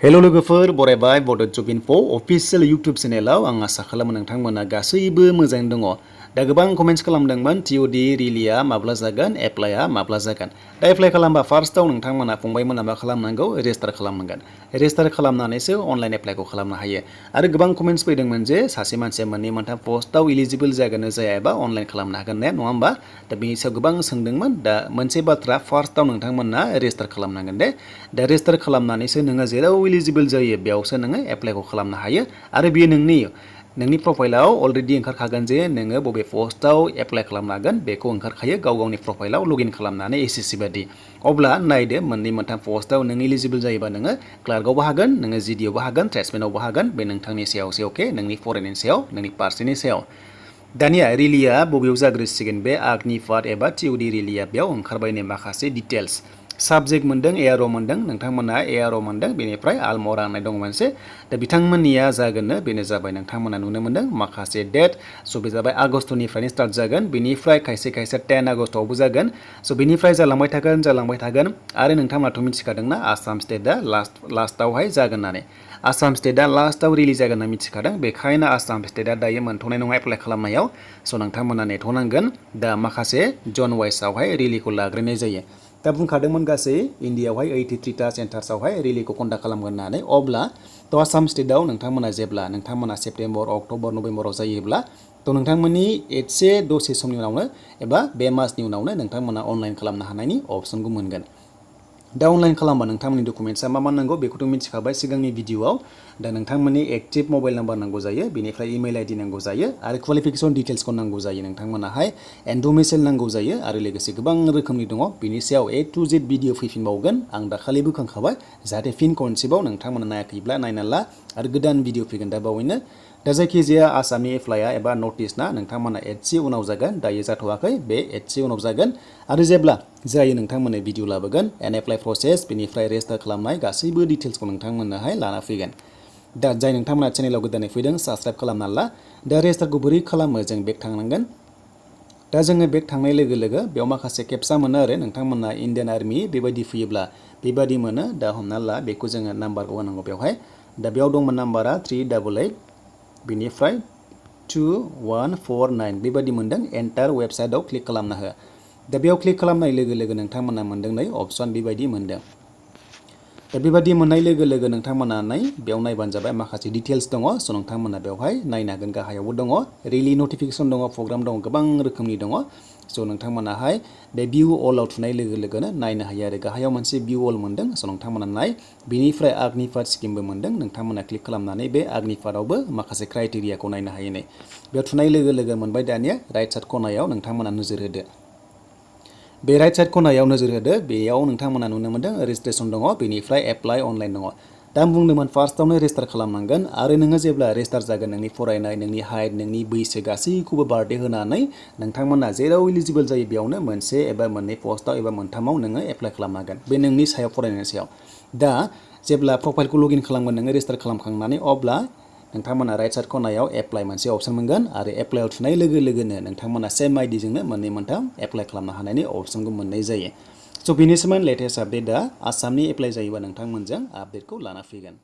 Hello लोगोफोर बरायबाय बड' जब info official YouTube चेनेलाव आं आसा खालामो नोंथांमोना गासैबो मोजाङै दङ। दा गोबां कमेन्ट्स खालामदोंमोन TOD रिलिया माब्ला जागोन एप्लाइआ माब्ला जागोन। दा एप्लाइ खालामबा फार्स्टआव नोंथांमोना फंबायमोना मा खालामनांगौ रेजिस्टार खालामनांगोन। रेजिस्टार खालामनानैसो अनलाइन एप्लाइखौ खालामनो हायो। आरो गोबां कमेन्ट्स फैदोंमोन जे सासे मानसिया मोननै मोनथाम पस्टआव इलिजिबल जागोन ना जाया एबा अनलाइन खालामनो हागोन ना नङा होमबा? दा बेनि सायाव गोबां सोंदोंमोन। दा मोनसे बाथ्रा फार्स्टआव नोंथांमोना रेजिस्टार खालामनांगोन दे। दा रेजिस्टार खालामनानैसो नोङो जेराव इलिजिबल जायो बेयावसो नोङो एप्लाइखौ खालामनो हायो। आरो बेयो नोंनि प्रफाइलाव अलरेडि ओंखारखागोन जे नोङो बबे पस्टआव एप्लाइ खालामनो हागोन बेखौ ओंखारखायो गावनि प्रफाइलाव लगइन खालामनानै SSC बादि। अब्ला नायदो मोननै मोनथाम पस्टआव नों इलिजिबल जायोबा नोङो क्लार्कआवबो हागोन, नोङो GDआवबो हागोन, ट्रेड्समेनावबो हागोन। बे नोंथांनि सायावसो अके, नोंनि फरायनायनि सायाव, नोंनि पार्सेन्टनि सायाव। दानिया रिलिया बबेयाव जाग्रोसिगोन बे आग्निपाथ एबा TOD रिलिया बेयाव ओंखारबायनो माखासे डिटेल्स। साबजेक्ट मोनदों AR मोनदों, नोंथांमोना AR मोनदों, बेनिफ्राय आलमरा होननाय दं मोनसे। दा बिथांमोननिया जागोननो बेनो जाबाय नोंथांमोना नुनो मोनदों माखासे डेट। स' बे जाबाय आगस्टनिफ्रायनो स्टार्ट जागोन, बेनिफ्राय खायसे 10 आगस्टआवबो जागोन। स' बेनिफ्राय जालांबाय थागोन। आरो नोंथांमोनाथ' मिथिखादोंना आसाम स्टेटआ लास्टआवहाय जागोन होननानै। आसाम स्टेटआ लास्टआव रिलिज जागोन होनना मिथिखादों, बेखायनो आसाम स्टेटआ दायो मोनथ'नाय नङा एप्लाइ खालामनायाव। स' नोंथांमोना नेथ'नांगोन। दा माखासे जन वाइसआवहाय रिलिखौ लाग्रोनाय जायो। दा बुंखादोंमोन गासै इन्डियायावहाय 83टा सेन्टार्सआवहाय रिलिखौ कन्डाक्ट खालामगोन होननानै। अब्ला थ' आसाम स्टेटआव नोंथांमोना सेप्तेम्बर, अक्ट'बर, नभेम्बराव जायोब्ला थ' नोंथांमोननि एसे दसे समनि उनावनो एबा बे मासनि उनावनो नोंथांमोना अनलाइन खालामनो हानायनि अपसनखौ मोनगोन। दा अनलाइन खालामबा नोंथांमोननि डकुमेन्टसा मा नांगौ बेखौथ' मिथिखाबाय सिगांनि भिडिअ'आव। दा नोंथांमोननि एक्टिभ मबाइल नाम्बार नांगौ जायो, बेनिफ्राय इमेल ID नांगौ जायो, आरो क्वालिफिकेसन डिटेल्सखौ नांगौ जायो नोंथांमोनाहाय, एन्ड डमिसाइल नांगौ जायो, आरो लोगोसे गोबां रोखोमनि दङ। बिनि सायाव A to Z भिडिअ फैफिनबावगोन, आं दाखालि बोखांखाबाय। जाहाथे फिन खनसेबाव नोंथांमोना नायाखैब्ला नायना ला, आरो गोदान भिडिअ फैगोन दा बावैनो। दा जायखिजाया आसामनि एप्लाइआ एबा नटिसना नोंथांमोना 8 उनाव जागोन, दायो जाथ'वाखै, बे 8 उनाव जागोन। आरो जेब्ला जायो नोंथांमोननो भिडिअ लाबोगोन, एन्ड एप्लाइ प्रसेस, बेनिफ्राय रेजिस्टार खालामनाय गासैबो डिटेल्सखौ नोंथांमोननोहाय लाना फैगोन। दा जाय नोंथांमोना चेनेलाव गोदानै फैदों साबस्क्राइब खालामना ला। दा रेजिस्टारखौ बोरै खालामो, जों बेक थांनांगोन। दा जोङो बेक थांनाय लोगो लोगो बेयाव माखासे केपचा मोनो आरो नोंथांमोना इण्डियान आर्मि बेबायदि फैयोब्ला बेबायदि मोनो। दा हमना ला बेखौ जोङो नाम्बारखौ होनांगौ बेवहाय। दा बेयाव दंमोन नाम्बारा 388, बेनिफ्राय 2149 बेबायदि मोनदों। एन्टार वेबसाइटआव क्लिक खालामना हो। दा बेयाव क्लिक खालामनाय लोगो लोगो नोंथांमोना मोनदों नै अपसन बेबायदि मोनदों। दा बेबायदि मोननाय लोगो लोगो नोंथांमोना बेयाव नायबानो जाबाय माखासे डिटेल्स दङ। स' नोंथांमोना बेवहाय नायनो हागोन, गाहायावबो दङ रिलि नटिफिकेसन दङ, प्रग्राम दङ, गोबां रोखोमनि दङ। स' नोंथांमोनाहाय बे भिउ अलआव थुनाय लोगो लोगोनो नायनो हायो आरो गाहायाव मोनसे भिउ अल मोनदों। स' नोंथांमोना बेनिफ्राय आग्निपाथ स्किमबो मोनदों। नोंथांमोना क्लिक खालामनानै बे आग्निपाथआवबो माखासे क्राइटेरियाखौ नायनो हायो नै। बेयाव थुनाय लोगो लोगो मोनबाय। दानिया राइट साइड खनायाव नोंथांमोना नोजोर होदो। बे राइट साइड खनायाव नोजोर होदो, बेयाव नोंथांमोना नुनो मोनदों रेजिस्ट्रेसन दङ, बेनिफ्राय एप्लाइ अनलाइन दङ। दा आं बुंदोंमोन फार्स्टआवनो रेजिस्टार खालामनांगोन, आरो नोङो जेब्ला रेजिस्टार जागोन नोंनि फरायनाय, नोंनि हाइट, नोंनि बैसो गासैखौबो बार्थडे होनानै नोंथांमोना जेराव इलिजिबल जायो बेयावनो मोनसे एबा मोननै पस्टआव एबा मोनथामाव नोङो एप्लाइ खालामनो हागोन। बे नोंनि सायाव फरायनायनि सायाव। दा जेब्ला प्रफाइलखौ लगइन खालामगोन नोङो रेजिस्टार खालामखांनानै, अब्ला नोंथांमोना राइट साइड खनायाव एप्लाइ मोनसे अपसन मोनगोन, आरो एप्लाइआव थुनाय लोगो लोगोनो नोंथांमोना सेम आइडिजोंनो मोननै मोनथाम एप्लाइ खालामनो हानायनि अपसनखौ मोननाय जायो। स' बेनिसिम लेटेस्ट आपडेटआ आसामनि एप्लाइ जायोबा नोंथांमोनजों आपडेटखौ लाना फैगोन।